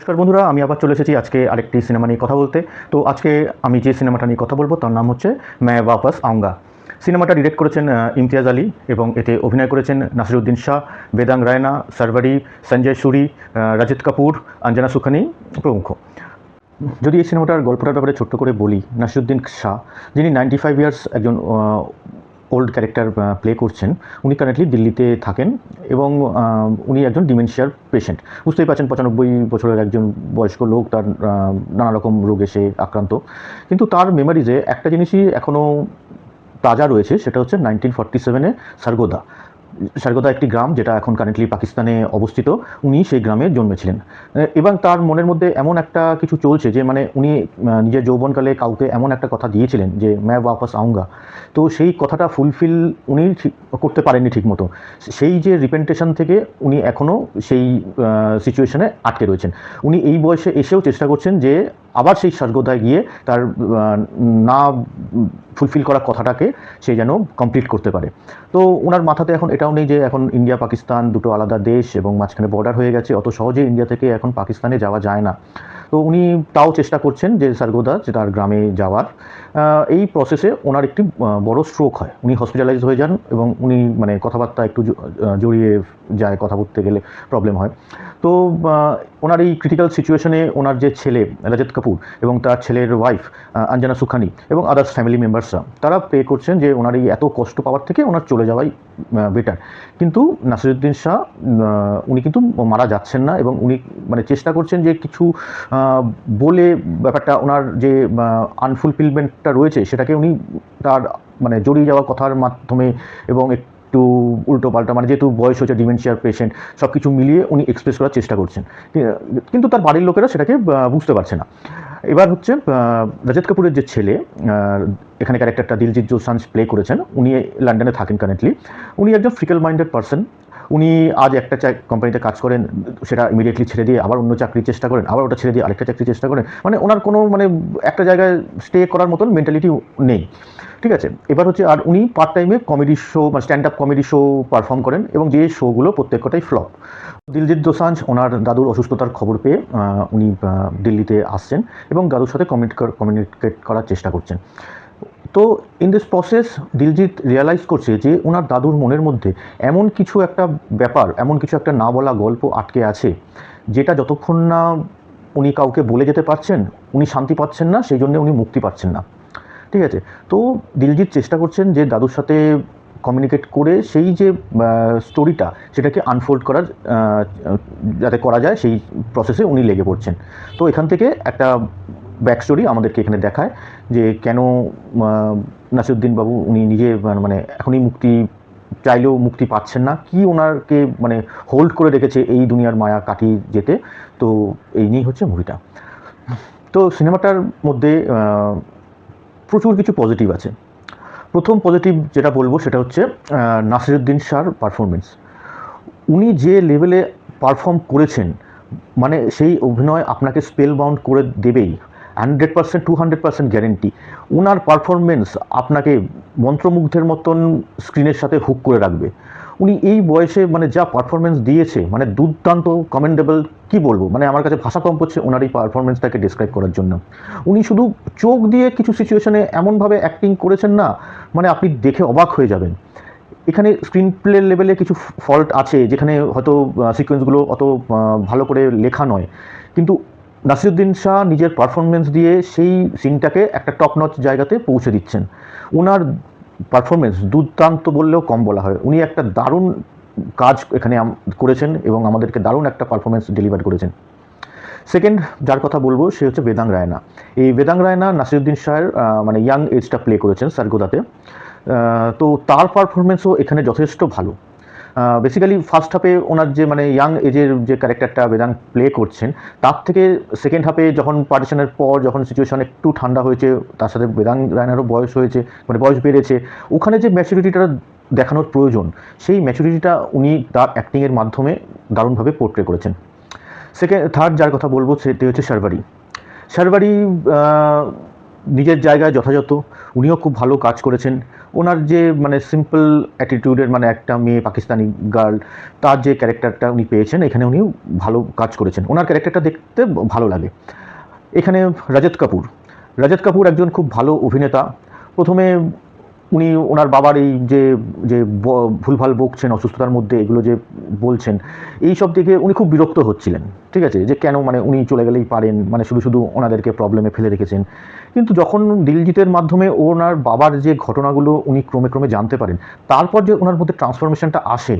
নমস্কার বন্ধুরা, আমি আবার চলে এসেছি আজকে আরেকটি সিনেমা নিয়ে কথা বলতে। তো আজকে আমি যে সিনেমাটা নিয়ে কথা বলবো তার নাম হচ্ছে मैं वापस आऊँगा। সিনেমাটা ডিরেক্ট করেছেন ইমতিয়াজ আলী এবং এতে অভিনয় করেছেন নাসিরুদ্দিন শাহ, বেদাং রায়না, সারওয়ারি, সঞ্জয় সুরি, রাজিত কাপুর, অঞ্জনা সুখানি প্রমুখ। যদি এই সিনেমাটার গল্পটার ব্যাপারে ছোট্ট করে বলি, নাসিরুদ্দিন শাহ যিনি 95 ইয়ার্স একজন ওল্ড ক্যারেক্টার প্লে করছেন, উনি কারেন্টলি দিল্লিতে থাকেন এবং উনি একজন ডিমেনশিয়ার পেশেন্ট। বুঝতেই পারছেন 95 বছরের একজন বয়স্ক লোক, তার নানা রকম রোগ এসে আক্রান্ত, কিন্তু তার মেমারিজে একটা জিনিসই এখনও তাজা রয়েছে, সেটা হচ্ছে 1947-এ সারগোদা একটি গ্রাম যেটা এখন কারেন্টলি পাকিস্তানে অবস্থিত। উনি সেই গ্রামে জন্মেছিলেন এবং তার মনের মধ্যে এমন একটা কিছু চলছে যে মানে উনি নিজের যৌবনকালে কাউকে এমন একটা কথা দিয়েছিলেন যে मैं वापस आऊँगा। তো সেই কথাটা ফুলফিল উনি করতে পারেননি ঠিকমতো। সেই যে রিপেন্টেশন থেকে উনি এখনও সেই সিচুয়েশনে আটকে রয়েছেন। উনি এই বয়সে এসেও চেষ্টা করছেন যে আবার সেই সারগোদায় গিয়ে তার না ফুলফিল করা কথাটাকে সে যেন কমপ্লিট করতে পারে। তো ওনার মাথাতে এখন এটাও নেই যে এখন ইন্ডিয়া পাকিস্তান দুটো আলাদা দেশ এবং মাঝখানে বর্ডার হয়ে গেছে, অত সহজে ইন্ডিয়া থেকে এখন পাকিস্তানে যাওয়া যায় না। তো উনি তাও চেষ্টা করছেন যে সারগোদা যে তার গ্রামে যাওয়ার। এই প্রসেসে ওনার একটি বড় স্ট্রোক হয়, উনি হসপিটালাইজ হয়ে যান এবং উনি মানে কথাবার্তা একটু জড়িয়ে যায়, কথা বলতে গেলে প্রবলেম হয়। তো ওনার এই ক্রিটিক্যাল সিচুয়েশনে ওনার যে ছেলে রাজিত কাপুর এবং তার ছেলের ওয়াইফ অঞ্জনা সুখানি এবং আদার্স ফ্যামিলি মেম্বার্সরা তারা প্রে করছেন যে ওনার এই এত কষ্ট পাওয়ার থেকে ওনার চলে যাওয়াই বেটার। কিন্তু নাসিরুদ্দিন শাহ উনি কিন্তু মারা যাচ্ছেন না এবং উনি মানে চেষ্টা করছেন যে কিছু বলে ব্যাপারটা ওনার যে আনফুলফিলমেন্টটা রয়েছে সেটাকে উনি তার মানে জড়িয়ে যাওয়া কথার মাধ্যমে এবং একটু উল্টো পাল্টা, মানে যেহেতু বয়স হচ্ছে, ডিমেনশিয়ার পেশেন্ট, সব কিছু মিলিয়ে উনি এক্সপ্রেস করার চেষ্টা করছেন, কিন্তু তার বাড়ির লোকেরা সেটাকে বুঝতে পারছে না। এবার হচ্ছে রাজিত কাপুরের যে ছেলে, এখানে ক্যারেক্টারটা দিলজিৎ দোসাঞ্জ প্লে করেছেন, উনি লন্ডনে থাকেন কারেন্টলি। উনি একজন ফিকেল মাইন্ডেড পারসন। উনি আজ একটা কোম্পানিতে কাজ করেন, সেটা ইমিডিয়েটলি ছেড়ে দিয়ে আবার অন্য চাকরির চেষ্টা করেন, আবার ওটা ছেড়ে দিয়ে আরেকটা চাকরির চেষ্টা করেন, মানে ওনার কোনো মানে একটা জায়গায় স্টে করার মতন মেন্টালিটি নেই, ঠিক আছে। এবার হচ্ছে আর উনি পার্ট টাইমে কমেডি শো মানে stand up comedy show perform করেন এবং যে শোগুলো প্রত্যেকটাই ফ্লপ। দিলজিৎ দোসাঞ্জ ওনার দাদুর অসুস্থতার খবর পেয়ে উনি দিল্লিতে আসছেন এবং দাদুর সাথে কমিউনিকেট করার চেষ্টা করছেন। তো in this process Diljit realise করছে যে ওনার দাদুর মনের মধ্যে এমন কিছু একটা ব্যাপার, এমন কিছু একটা না বলা গল্প আটকে আছে, যেটা যতক্ষণ না উনি কাউকে বলে যেতে পারছেন উনি শান্তি পাচ্ছেন না, সেই জন্য উনি মুক্তি পাচ্ছেন না, ঠিক আছে। তো দিলজিৎ চেষ্টা করছেন যে দাদুর সাথে কমিউনিকেট করে সেই যে স্টোরিটা সেটাকে আনফোল্ড করার যাতে করা যায় সেই প্রসেসে উনি লেগে পড়ছেন। তো এখান থেকে একটা ব্যাক স্টোরি আমাদেরকে এখানে দেখায় যে কেন নাসিরুদ্দিন বাবু উনি নিজে মানে এখনই মুক্তি চাইলেও মুক্তি পাচ্ছেন না, কি ওনারকে মানে হোল্ড করে রেখেছে এই দুনিয়ার মায়া কাটিয়ে যেতে। তো এই নিয়েই হচ্ছে মুভিটা। তো সিনেমাটার মধ্যে প্রচুর কিছু পজিটিভ আছে। প্রথম পজিটিভ যেটা বলবো সেটা হচ্ছে নাসিরুদ্দিন শাহর পারফরমেন্স। উনি যে লেভেলে পারফর্ম করেছেন, মানে সেই অভিনয় আপনাকে স্পেল বাউন্ড করে দেবেই, 100% 200% গ্যারেন্টি। ওনার পারফরমেন্স আপনাকে মন্ত্রমুগ্ধের মতন স্ক্রিনের সাথে হুক করে রাখবে। উনি এই বয়সে মানে যা পারফরমেন্স দিয়েছে মানে দুর্দান্ত, কমেন্ডেবল, কি বলবো, মানে আমার কাছে ভাষা কম পড়ছে ওনার এই পারফরমেন্সটাকে ডিসক্রাইব করার জন্য। উনি শুধু চোখ দিয়ে কিছু সিচুয়েশনে এমনভাবে অ্যাক্টিং করেছেন না, মানে আপনি দেখে অবাক হয়ে যাবেন। এখানে স্ক্রিন প্লে লেভেলে কিছু ফল্ট আছে, যেখানে হয়তো সিকোয়েন্সগুলো অত ভালো করে লেখা নয়, কিন্তু নাসিরুদ্দিন শাহ নিজের পারফরমেন্স দিয়ে সেই সিনটাকে একটা টপ নচ জায়গাতে পৌঁছে দিচ্ছেন। ওনার পারফরমেন্স দুর্দান্ত বললেও কম বলা হয়। উনি একটা দারুণ কাজ এখানে করেছেন এবং আমাদেরকে দারুণ একটা পারফরমেন্স ডেলিভার করেছেন। সেকেন্ড যার কথা বলবো সে হচ্ছে বেদাং রায়না। এই বেদাং রায়না নাসিরুদ্দিন শাহের মানে ইয়াং এজটা প্লে করেছেন সারগোদাতে। তো তার পারফরমেন্সও এখানে যথেষ্ট ভালো। বেসিক্যালি ফার্স্ট হাফে ওনার যে মানে ইয়াং এজের যে ক্যারেক্টারটা বেদাং প্লে করছেন, তার থেকে সেকেন্ড হাফে যখন পার্টিশনের পর যখন সিচুয়েশন একটু ঠান্ডা হয়েছে, তার সাথে বেদাং রায়নারও বয়স হয়েছে, মানে বয়স বেড়েছে, ওখানে যে ম্যাচুরিটিটা দেখানোর প্রয়োজন সেই ম্যাচুরিটিটা উনি তার অ্যাক্টিংয়ের মাধ্যমে দারুণভাবে পোর্ট্রে করেছেন। থার্ড যার কথা বলবো সেটি হচ্ছে সারওয়ারি নিজের জায়গায় যথাযথ, উনিও খুব ভালো কাজ করেছেন। ওনার যে মানে সিম্পল অ্যাটিটিউডের মানে একটা মেয়ে পাকিস্তানি গার্ল, তার যে ক্যারেক্টারটা উনি পেয়েছেন এখানে উনি ভালো কাজ করেছেন, ওনার ক্যারেক্টারটা দেখতে ভালো লাগে। এখানে রজত কাপুর একজন খুব ভালো অভিনেতা। প্রথমে উনি ওনার বাবার এই যে যে ভুলভাল বকছেন অসুস্থতার মধ্যে, এগুলো যে বলছেন, এই সব দেখে উনি খুব বিরক্ত হচ্ছিলেন, ঠিক আছে, যে কেন মানে উনি চলে গেলেই পারেন, মানে শুধু শুধু ওনাদেরকে প্রবলেমে ফেলে রেখেছেন। কিন্তু যখন দিলজিতের মাধ্যমে ওনার বাবার যে ঘটনাগুলো উনি ক্রমে ক্রমে জানতে পারেন, তারপর যে ওনার মধ্যে ট্রান্সফরমেশনটা আসে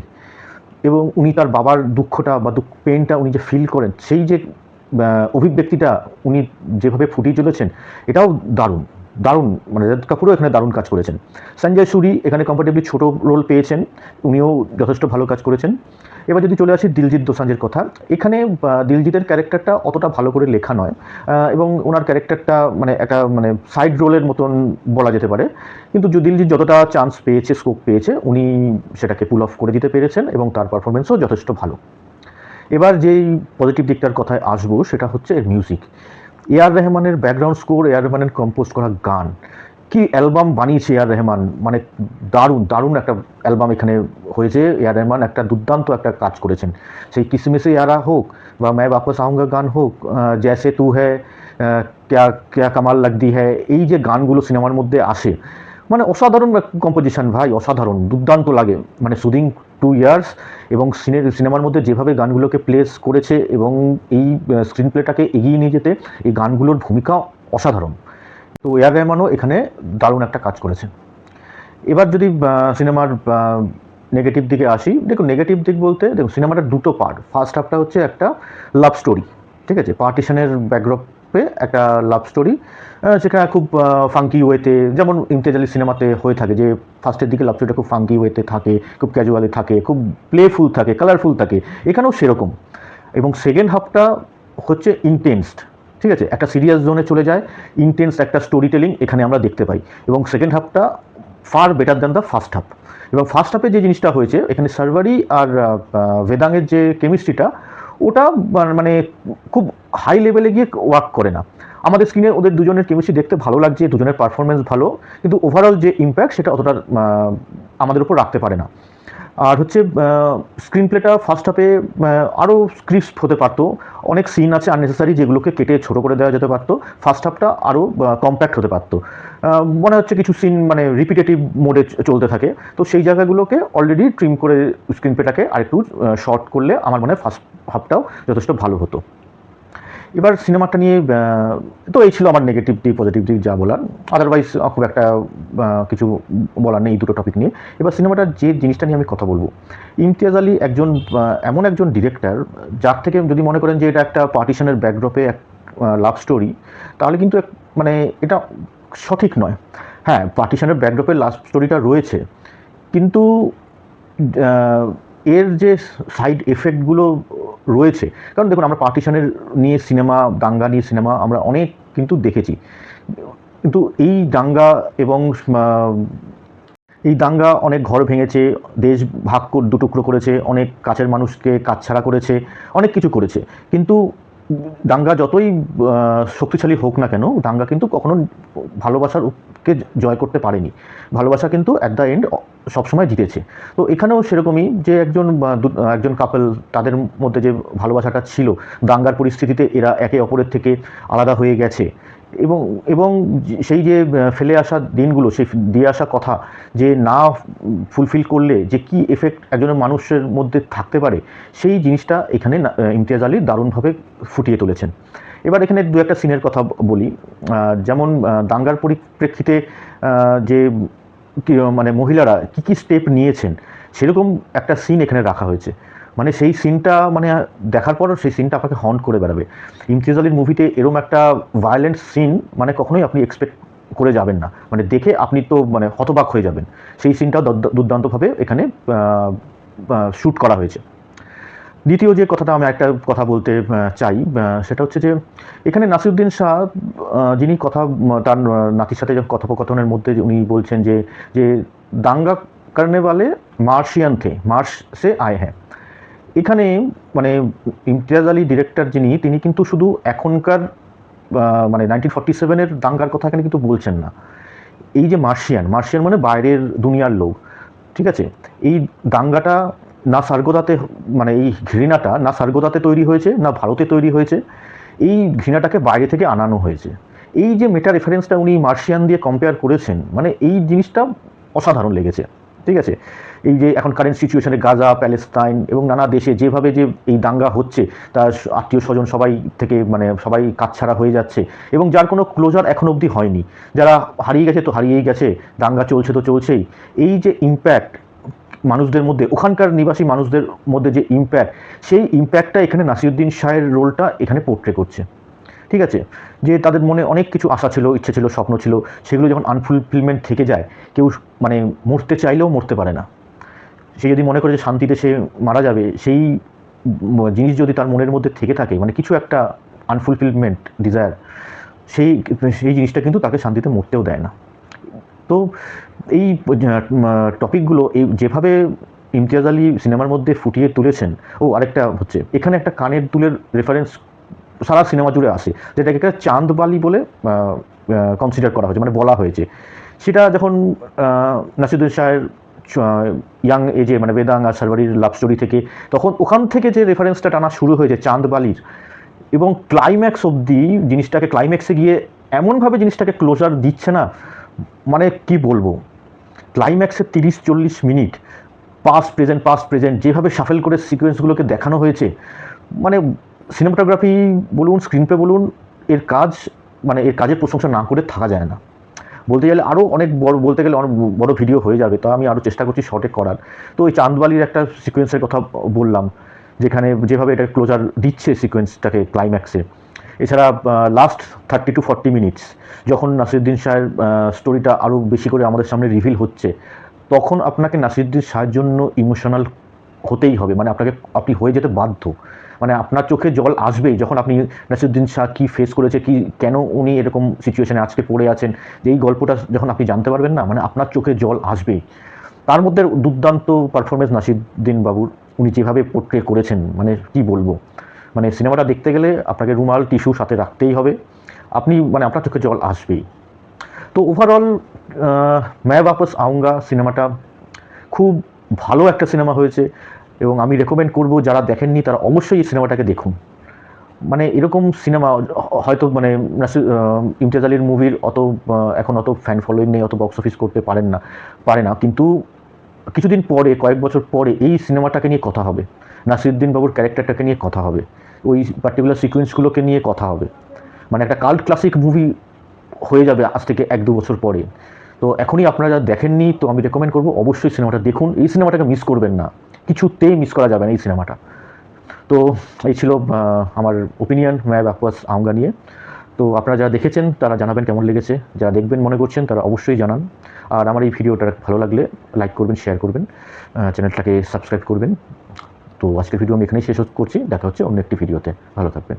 এবং উনি তার বাবার দুঃখটা বা পেনটা উনি যে ফিল করেন, সেই যে অভিব্যক্তিটা উনি যেভাবে ফুটিয়ে চলেছেন, এটাও দারুণ দারুণ। মানে রজত কাপুরও এখানে দারুণ কাজ করেছেন। সঞ্জয় সুরি এখানে কম্পারেটিভলি ছোট রোল পেয়েছেন, উনিও যথেষ্ট ভালো কাজ করেছেন। এবার যদি চলে আসি দিলজিৎ দোসাঞ্জের কথা, এখানে দিলজিতের ক্যারেক্টারটা অতটা ভালো করে লেখা নয়, এবং ওনার ক্যারেক্টারটা মানে একটা মানে সাইড রোলের মতন বলা যেতে পারে। কিন্তু দিলজিৎ যতটা চান্স পেয়েছে, স্কোপ পেয়েছে, উনি সেটাকে পুল অফ করে দিতে পেরেছেন এবং তার পারফরমেন্সও যথেষ্ট ভালো। এবার যেই পজিটিভ দিকটার কথায় আসবো সেটা হচ্ছে এর মিউজিক। রহমানের ব্যাকগ্রাউন্ড স্কোর, রহমানের কম্পোজ করা গান, কি অ্যালবাম বানিয়েছে রহমান, মানে দারুণ দারুণ একটা অ্যালবাম এখানে হয়েছে। রহমান একটা দুর্দান্ত একটা কাজ করেছেন, সেই কিসমিসে ইয়ারা হোক বা मैं वापस आऊँगा গান হোক, जैसे तू है, क्या क्या कमाल लगती है, এই যে গানগুলো সিনেমার মধ্যে আসে, মানে অসাধারণ কম্পোজিশন ভাই, অসাধারণ দুর্দান্ত লাগে। মানে সুদিং 2 ইয়ার্স এবং সিনেমার মধ্যে যেভাবে গানগুলোকে প্লেস করেছে এবং এই স্ক্রিন প্লেটাকে এগিয়ে নিয়ে যেতে এই গানগুলোর ভূমিকা অসাধারণ। তো রহমানও এখানে দারুণ একটা কাজ করেছেন। এবার যদি সিনেমার নেগেটিভ দিকে আসি, দেখুন নেগেটিভ দিক বলতে দেখুন সিনেমাটার দুটো পার্ট। ফার্স্ট হাফটা হচ্ছে একটা লাভ স্টোরি, ঠিক আছে, পার্টিশনের ব্যাকড্রপে একটা লাভ স্টোরি, সেখানে খুব ফাঙ্কি ওয়েতে, যেমন ইমতিয়াজ আলী সিনেমাতে হয়ে থাকে যে ফার্স্টের দিকে লাভ স্টোরিটা খুব ফাঙ্কি ওয়েতে থাকে, খুব ক্যাজুয়ালি থাকে, খুব প্লেফুল থাকে, কালারফুল থাকে, এখানেও সেরকম। এবং সেকেন্ড হাফটা হচ্ছে ইন্টেন্সড, ঠিক আছে, একটা সিরিয়াস জোনে চলে যায়, ইন্টেন্স একটা স্টোরি টেলিং এখানে আমরা দেখতে পাই। এবং সেকেন্ড হাফটা far better than the first half. এবং ফার্স্ট হাফে যে জিনিসটা হয়েছে এখানে সার্ভারি আর বেদাঙের যে কেমিস্ট্রিটা, ওটা মানে খুব হাই লেভেলে গিয়ে ওয়ার্ক করে না। আমাদের স্ক্রিনে ওদের দুজনের কেমিস্ট্রি দেখতে ভালো লাগছে, দুজনের পারফরমেন্স ভালো, কিন্তু ওভারঅল যে ইম্প্যাক্ট সেটা অতটা আমাদের উপর রাখতে পারে না। আর হচ্ছে স্ক্রিন প্লেটা ফার্স্ট হাফে আরও ক্রিস্প হতে পারতো, অনেক সিন আছে আননেসেসারি যেগুলোকে কেটে ছোটো করে দেওয়া যেতে পারতো, ফার্স্ট হাফটা আরও কম্প্যাক্ট হতে পারতো। মনে হচ্ছে কিছু সিন মানে রিপিটেটিভ মোডে চলতে থাকে, তো সেই জায়গাগুলোকে অলরেডি ট্রিম করে স্ক্রিন প্লেটাকে আরেকটু শর্ট করলে আমার মনে হয় ফার্স্ট হাফটাও যথেষ্ট ভালো হতো। এবার সিনেমাটা নিয়ে তো এই ছিল আমার নেগেটিভ দিক, পজিটিভ দিক যা বলার, আদারওয়াইজ খুব একটা কিছু বলার নেই এই দুটো টপিক নিয়ে। এবার সিনেমাটার যে জিনিসটা নিয়ে আমি কথা বলবো, ইমতিয়াজ আলী একজন এমন একজন ডিরেক্টর, যার থেকে যদি মনে করেন যে এটা একটা পার্টিশনের ব্যাকড্রপে এক লাভ স্টোরি, তাহলে কিন্তু মানে এটা সঠিক নয়। হ্যাঁ, পার্টিশনের ব্যাকড্রপে লাভ স্টোরিটা রয়েছে, কিন্তু এর যে সাইড এফেক্টগুলো রয়েছে, কারণ দেখুন আমরা পার্টিশনের নিয়ে সিনেমা, দাঙ্গা নিয়ে সিনেমা আমরা অনেক কিন্তু দেখেছি, কিন্তু এই দাঙ্গা এবং এই দাঙ্গা অনেক ঘর ভেঙেছে, দেশ ভাগ দুটুকরো করেছে, অনেক কাছের মানুষকে কাছছাড়া করেছে, অনেক কিছু করেছে। কিন্তু দাঙ্গা যতই শক্তিশালী হোক না কেন, দাঙ্গা কিন্তু কখনো ভালোবাসারকে জয় করতে পারেনি। ভালোবাসা কিন্তু অ্যাট দ্য এন্ড সবসময় জিতেছে। তো এখানেও সেরকমই, যে একজন কাপল, তাদের মধ্যে যে ভালোবাসাটা ছিল, দাঙ্গার পরিস্থিতিতে এরা একে অপরের থেকে আলাদা হয়ে গেছে, এবং এবং সেই যে ফেলে আসা দিনগুলো, সেই দিয়ে আসা কথা যে না ফুলফিল করলে যে কি এফেক্ট একজনের মানুষের মধ্যে থাকতে পারে, সেই জিনিসটা এখানে ইমতিয়াজ আলী দারুণভাবে ফুটিয়ে তুলেছেন। এবার এখানে দু একটা সিনের কথা বলি, যেমন দাঙ্গার পরিপ্রেক্ষিতে যে মানে মহিলারা কী কী স্টেপ নিয়েছেন, সেরকম একটা সিন এখানে রাখা হয়েছে। মানে সেই সিনটা মানে দেখার পর সেই সিনটা আপনাকে হন্ট করে বেড়াবে। ইমতিয়াজ আলীর মুভিতে এরকম একটা ভায়োলেন্ট সিন মানে কখনোই আপনি এক্সপেক্ট করে যাবেন না, মানে দেখে আপনি তো মানে হতবাক হয়ে যাবেন। সেই সিনটাও দুর্দান্তভাবে এখানে শ্যুট করা হয়েছে। দ্বিতীয় যে কথাটা আমি একটা কথা বলতে চাই, সেটা হচ্ছে যে এখানে নাসিরুদ্দিন শাহ, যিনি তার নাতির সাথে কথোপকথনের মধ্যে উনি বলছেন যে যে দাঙ্গা করনে वाले মার্শিয়ান থে, মার্শ সে আয়ে হ্যাঁ। এখানে মানে ইমতিয়াজ আলী ডিরেক্টর যিনি, তিনি কিন্তু শুধু এখনকার মানে 1947-এর দাঙ্গার কথা এখানে কিন্তু বলছেন না। এই যে মার্শিয়ান মানে বাইরের দুনিয়ার লোক, ঠিক আছে, এই দাঙ্গাটা না সার্গোদাতে, মানে এই ঘৃণাটা না সার্গোদাতে তৈরি হয়েছে না ভারতে তৈরি হয়েছে, এই ঘৃণাটাকে বাইরে থেকে আনানো হয়েছে। এই যে মেটা রেফারেন্সটা উনি মার্শিয়ান দিয়ে কম্পেয়ার করেছেন, মানে এই জিনিসটা অসাধারণ লেগেছে, ঠিক আছে। এই যে এখন কারেন্ট সিচুয়েশনে গাজা, প্যালেস্তাইন এবং নানা দেশে যেভাবে যে এই দাঙ্গা হচ্ছে, তার আত্মীয় স্বজন সবাই থেকে মানে সবাই কাছছাড়া হয়ে যাচ্ছে এবং যার কোনো ক্লোজার এখন অবধি হয়নি, যারা হারিয়ে গেছে তো হারিয়েই গেছে, দাঙ্গা চলছে তো চলছেই। এই যে ইম্প্যাক্ট মানুষদের মধ্যে, ওখানকার নিবাসী মানুষদের মধ্যে যে ইম্প্যাক্ট, সেই ইম্প্যাক্টটা এখানে নাসিরুদ্দিন শাহের রোলটা এখানে পোর্ট্রে করছে, ঠিক আছে। যে তাদের মনে অনেক কিছু আশা ছিল, ইচ্ছে ছিল, স্বপ্ন ছিল, সেগুলো যখন আনফুলফিলমেন্ট থেকে যায়, কেউ মানে মরতে চাইলেও মরতে পারে না। সে যদি মনে করে যে শান্তিতে সে মারা যাবে, সেই জিনিস যদি তার মনের মধ্যে থেকে থাকে, মানে কিছু একটা আনফুলফিলমেন্ট ডিজায়ার, সেই সেই জিনিসটা কিন্তু তাকে শান্তিতে মরতেও দেয় না। তো এই টপিকগুলো এই যেভাবে ইমতিয়াজ আলী সিনেমার মধ্যে ফুটিয়ে তুলেছেন। ও আরেকটা হচ্ছে, এখানে একটা কানের দুলের রেফারেন্স সারা সিনেমা জুড়ে আসে, যেটাকে একটা চাঁদবালি বলে কনসিডার করা হয়েছে, মানে বলা হয়েছে। সেটা যখন নাসিরুদ্দিন শাহের ইয়াং এজে, মানে বেদাং আর সারওয়ারির লাভ স্টোরি থেকে, তখন ওখান থেকে যে রেফারেন্সটা টানা শুরু হয়েছে চাঁদবালির, এবং ক্লাইম্যাক্স অবধি জিনিসটাকে, ক্লাইম্যাক্সে গিয়ে এমনভাবে জিনিসটাকে ক্লোজার দিচ্ছে না, মানে কি বলবো, ক্লাইম্যাক্সের 30-40 মিনিট পাস্ট প্রেজেন্ট যেভাবে শাফেল করে সিকোয়েন্সগুলোকে দেখানো হয়েছে, মানে সিনেমাটোগ্রাফি বলুন, স্ক্রিনপ্লে বলুন, এর কাজ, মানে এর কাজের প্রশংসা না করে থাকা যায় না। বলতে গেলে আরও অনেক বড়, বলতে গেলে অনেক বড় ভিডিও হয়ে যাবে, তা আমি আরও চেষ্টা করছি শর্টে করার। তো ওই চাঁদবালির একটা সিকোয়েন্সের কথা বললাম, যেখানে যেভাবে এটা ক্লোজার দিচ্ছে সিকোয়েন্সটাকে ক্লাইম্যাক্সে। এছাড়া লাস্ট 30-40 মিনিটস যখন নাসিরুদ্দিন শাহের স্টোরিটা আরও বেশি করে আমাদের সামনে রিভিল হচ্ছে, তখন আপনাকে নাসিরুদ্দিন শাহের জন্য ইমোশনাল হতেই হবে, মানে আপনি হয়ে যেতে বাধ্য, মানে আপনার চোখে জল আসবেই যখন আপনি নাসিরুদ্দিন শাহ কী ফেস করেছে, কি কেন উনি এরকম সিচুয়েশনে আজকে পড়ে আছেন, যে এই গল্পটা যখন আপনি জানতে পারবেন না, মানে আপনার চোখে জল আসবেই। তার মধ্যে দুর্দান্ত পারফরমেন্স নাসিরুদ্দিন বাবুর, উনি যেভাবে পোর্ট্রে করেছেন, মানে কি বলবো, মানে সিনেমাটা দেখতে গেলে আপনাকে রুমাল, টিস্যু সাথে রাখতেই হবে, আপনি মানে আপনার চোখে জল আসবেই। তো ওভারঅল मैं वापस आऊँगा সিনেমাটা খুব ভালো একটা সিনেমা হয়েছে, এবং আমি রেকমেন্ড করব যারা দেখেননি তারা অবশ্যই এই সিনেমাটাকে দেখুন। মানে এরকম সিনেমা হয়তো মানে ইমতিয়াজ আলীর মুভির অত এখন অত ফ্যান ফলোয়িং নেই, অত বক্স অফিস করতে পারে না, কিন্তু কিছুদিন পরে, কয়েক বছর পরে এই সিনেমাটাকে নিয়ে কথা হবে, নাসিরুদ্দিন বাবুর ক্যারেক্টারটাকে নিয়ে কথা হবে, ওই পার্টিকুলার সিকোয়েন্সগুলোকে নিয়ে কথা হবে, মানে একটা কাল্ট ক্লাসিক মুভি হয়ে যাবে আজ থেকে 1-2 বছর পরে। তো এখনই আপনারা যারা দেখেননি, তো আমি রেকমেন্ড করবো অবশ্যই সিনেমাটা দেখুন, এই সিনেমাটাকে মিস করবেন না, কিছুতেই মিস করা যাবে না এই সিনেমাটা। তো এই ছিল আমার ওপিনিয়ন मैं वापस आऊँगा নিয়ে। তো আপনারা যারা দেখেছেন তারা জানাবেন কেমন লেগেছে, যারা দেখবেন মনে করছেন তারা অবশ্যই জানান। আর আমার এই ভিডিওটা ভালো লাগলে লাইক করবেন, শেয়ার করবেন, চ্যানেলটাকে সাবস্ক্রাইব করবেন। তো আজকের ভিডিও আমি এখানেই শেষ করছি, দেখা হচ্ছে অন্য একটি ভিডিওতে, ভালো থাকবেন।